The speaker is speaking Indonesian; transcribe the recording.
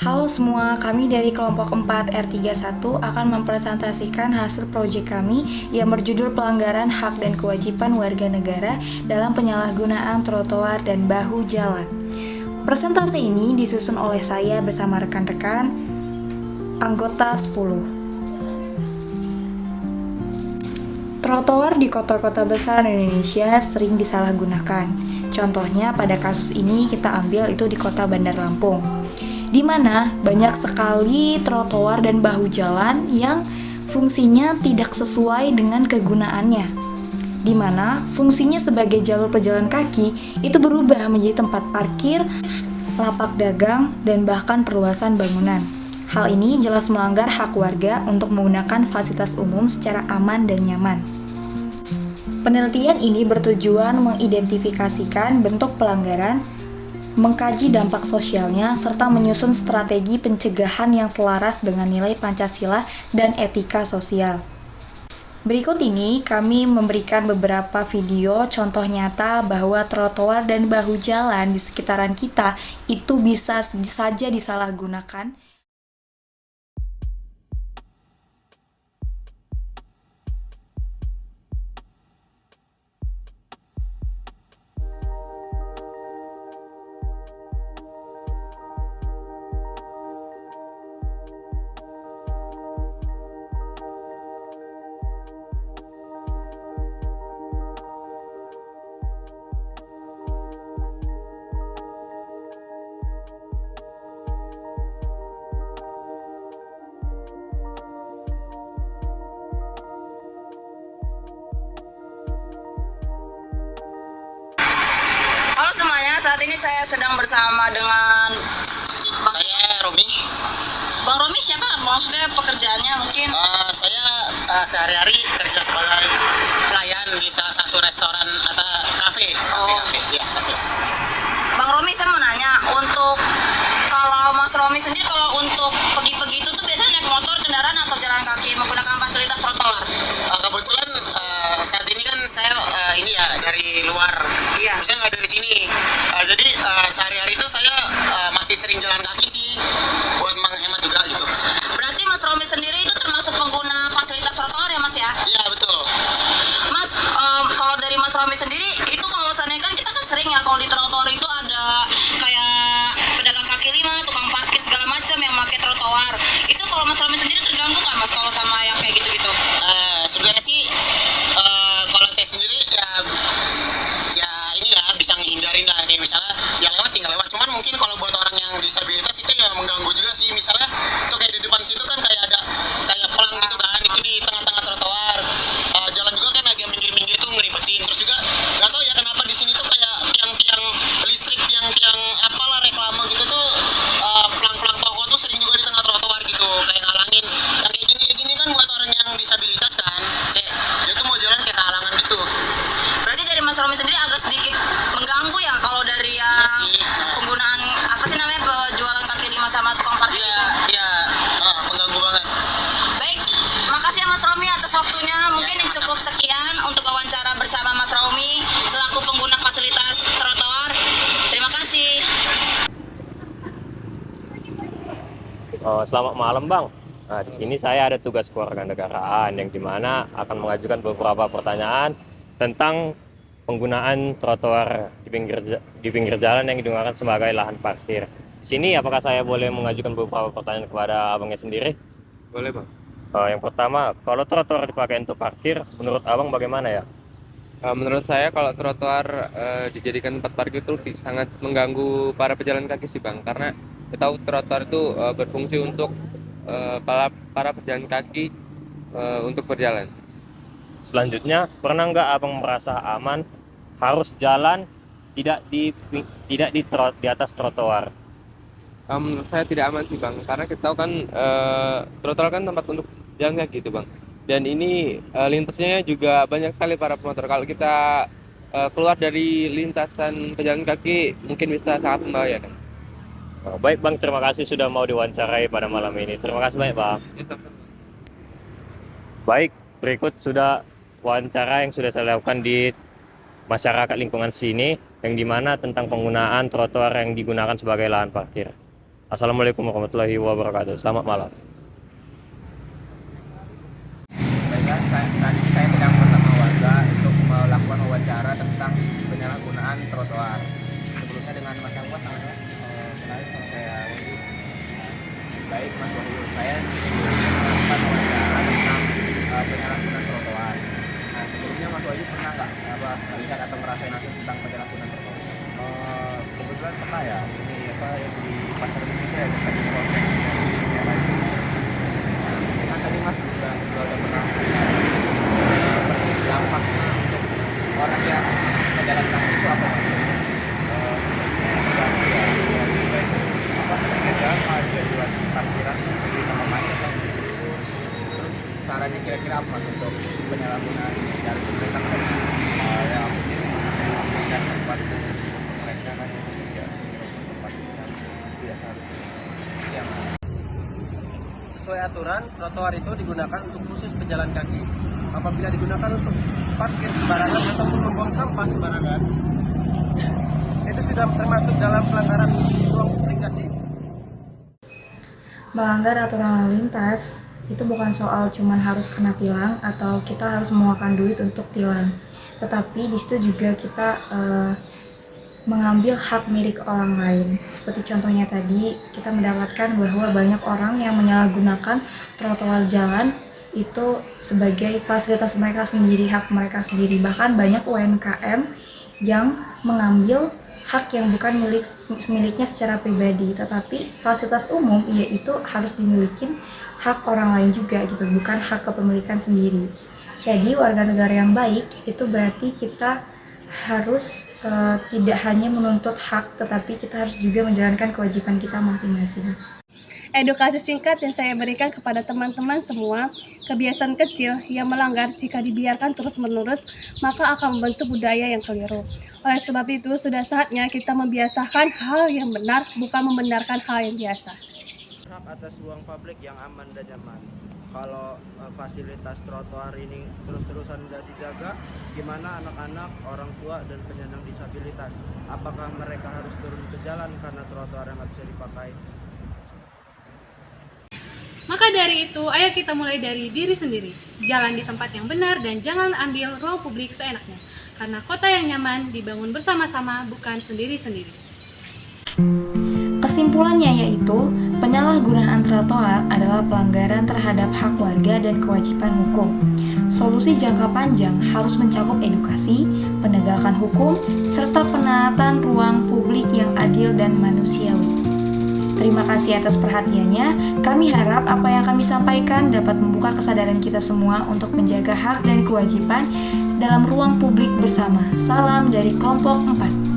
Halo semua, kami dari kelompok 4 R31 akan mempresentasikan hasil proyek kami yang berjudul pelanggaran hak dan kewajiban warga negara dalam penyalahgunaan trotoar dan bahu jalan. Presentasi ini disusun oleh saya bersama rekan-rekan anggota 10. Trotoar di kota-kota besar Indonesia sering disalahgunakan. Contohnya pada kasus ini kita ambil itu di kota Bandar Lampung, di mana banyak sekali trotoar dan bahu jalan yang fungsinya tidak sesuai dengan kegunaannya, di mana fungsinya sebagai jalur pejalan kaki itu berubah menjadi tempat parkir, lapak dagang, dan bahkan perluasan bangunan. Hal ini jelas melanggar hak warga untuk menggunakan fasilitas umum secara aman dan nyaman. Penelitian ini bertujuan mengidentifikasikan bentuk pelanggaran, mengkaji dampak sosialnya, serta menyusun strategi pencegahan yang selaras dengan nilai Pancasila dan etika sosial. Berikut ini kami memberikan beberapa video contoh nyata bahwa trotoar dan bahu jalan di sekitaran kita itu bisa saja disalahgunakan. Halo semuanya, saat ini saya sedang bersama dengan Saya Romi. Bang Romi. Siapa maksudnya pekerjaannya mungkin? Saya sehari-hari kerja sebagai pelayan di salah satu restoran atau kafe. Ya, kafe. Bang Romi, saya mau nanya, untuk kalau Mas Romi sendiri kalau untuk pergi-pergi itu tuh biasanya naik motor, kendaraan, atau jalan kaki menggunakan fasilitas trotoar? Kebetulan saat ini kan saya ini ya dari luar. Iya. Saya nggak dari sini. Jadi sehari-hari itu saya masih sering jalan kaki sih buat menghemat juga gitu. Berarti Mas Romi sendiri itu termasuk pengguna fasilitas trotoar ya Mas ya? Iya betul. Mas, kalau dari Mas Romi sendiri itu kalau seandainya kan kita kan sering ya kalau di trotoar itu ada kayak pedagang kaki lima, tukang parkir segala macam yang pakai trotoar. Itu kalau Mas Romi sendiri terganggu nggak Mas kalau sama yang kayak gitu-gitu? Sebenarnya sih kalau saya sendiri ya ini ya bisa ngehindarin lah, kayak misalnya ya lewat tinggal lewat. Cuman mungkin kalau buat orang yang disabilitas itu ya mengganggu juga sih. Misalnya tuh kayak di depan situ kan kayak ada kayak pelang gitu kan, itu di tengah-tengah trotoar. Jalan juga kan agak minggir-minggir tuh ngeribetin. Terus juga nggak tahu ya kenapa di sini tuh kayak tiang-tiang listrik, tiang-tiang apalah reklame gitu tuh, pelang-pelang toko tuh sering juga di tengah trotoar gitu, kayak ngalangin. Yang kayak gini kan buat orang yang disabilitas kan, kayak dia tuh mau jalan kayak kehalangan gitu. Berarti dari Mas Romi sendiri agak sedikit mengganggu ya kalau dari Iya yang sih. penggunaan apa sih namanya penjualan kaki lima sama tukang parkir Iya, itu. iya, mengganggu banget. Baik, makasih ya Mas Romi atas waktunya. Mungkin yang cukup sekian untuk wawancara bersama Mas Romi selaku pengguna fasilitas trotoar. Terima kasih. Selamat malam Bang. Nah, di sini saya ada tugas kewarganegaraan yang dimana akan mengajukan beberapa pertanyaan tentang penggunaan trotoar di pinggir jalan yang digunakan sebagai lahan parkir. Di sini apakah saya boleh mengajukan beberapa pertanyaan kepada abangnya sendiri? Boleh Bang. Yang pertama, kalau trotoar dipakai untuk parkir, menurut abang bagaimana ya? Menurut saya kalau trotoar dijadikan tempat parkir itu sangat mengganggu para pejalan kaki sih Bang, karena kita tahu trotoar itu berfungsi untuk para pejalan kaki untuk berjalan. Selanjutnya, pernah nggak abang merasa aman harus jalan tidak di atas trotoar? Menurut saya tidak aman sih Bang, karena kita tahu kan trotoar kan tempat untuk jalan kaki gitu Bang. Dan ini lintasnya juga banyak sekali para pemotor. Kalau kita keluar dari lintasan pejalan kaki mungkin bisa sangat membahayakan. Baik Bang, terima kasih sudah mau diwawancarai pada malam ini. Terima kasih banyak Bang. Baik, berikut sudah wawancara yang sudah saya lakukan di masyarakat lingkungan sini, yang dimana tentang penggunaan trotoar yang digunakan sebagai lahan parkir. Assalamualaikum warahmatullahi wabarakatuh. Selamat malam. Baiklah, saat ini saya sedang bersama warga untuk melakukan wawancara tentang penyalahgunaan trotoar. Sebelumnya dengan Mas yang buat namanya, kenalin sama saya Wahyu. Baik Mas Wahyu, saya melakukan wawancara tentang penyalahgunaan trotoar. Nah, sebelumnya Mas Wahyu pernah nggak melihat atau merasain langsung tentang penyalahgunaan trotoar? Kebetulan pernah ya, ini yang di pasar Indonesia yang tadi proses kan tadi Mas juga udah pernah dampaknya untuk orang yang pejalan kaki itu apa Mas? Jalan parkiran lebih sama macet kan. Terus sarannya kira-kira apa Mas untuk penyalahgunaan dari pemerintah kan? Ya mungkin dan tempat mereka kan ya tempat yang tidak seharusnya. Sesuai aturan, trotoar itu digunakan untuk khusus pejalan kaki. Apabila digunakan untuk parkir sembarangan ataupun membuang sampah sembarangan, itu sudah termasuk dalam pelanggaran ruang publik nggak sih? Melanggar aturan lalu lintas itu bukan soal cuman harus kena tilang atau kita harus mengeluarkan duit untuk tilang, tetapi di situ juga kita mengambil hak milik orang lain. Seperti contohnya tadi, kita mendapatkan bahwa banyak orang yang menyalahgunakan trotoar jalan itu sebagai fasilitas mereka sendiri, hak mereka sendiri. Bahkan banyak UMKM yang mengambil hak yang bukan miliknya secara pribadi, tetapi fasilitas umum yaitu harus dimiliki hak orang lain juga gitu, bukan hak kepemilikan sendiri. Jadi warga negara yang baik itu berarti kita harus tidak hanya menuntut hak, tetapi kita harus juga menjalankan kewajiban kita masing-masing. Edukasi singkat yang saya berikan kepada teman-teman semua, kebiasaan kecil yang melanggar jika dibiarkan terus-menerus, maka akan membentuk budaya yang keliru. Oleh sebab itu, sudah saatnya kita membiasakan hal yang benar, bukan membenarkan hal yang biasa. Hak atas ruang publik yang aman dan nyaman. Kalau fasilitas trotoar ini terus-terusan nggak dijaga, gimana anak-anak, orang tua, dan penyandang disabilitas? Apakah mereka harus turun ke jalan karena trotoar yang nggak bisa dipakai? Maka dari itu, ayo kita mulai dari diri sendiri. Jalan di tempat yang benar dan jangan ambil ruang publik seenaknya. Karena kota yang nyaman dibangun bersama-sama, bukan sendiri-sendiri. Kesimpulannya yaitu, penyalahgunaan trotoar adalah pelanggaran terhadap hak warga dan kewajiban hukum. Solusi jangka panjang harus mencakup edukasi, penegakan hukum, serta penaatan ruang publik yang adil dan manusiawi. Terima kasih atas perhatiannya. Kami harap apa yang kami sampaikan dapat membuka kesadaran kita semua untuk menjaga hak dan kewajiban dalam ruang publik bersama. Salam dari kelompok 4.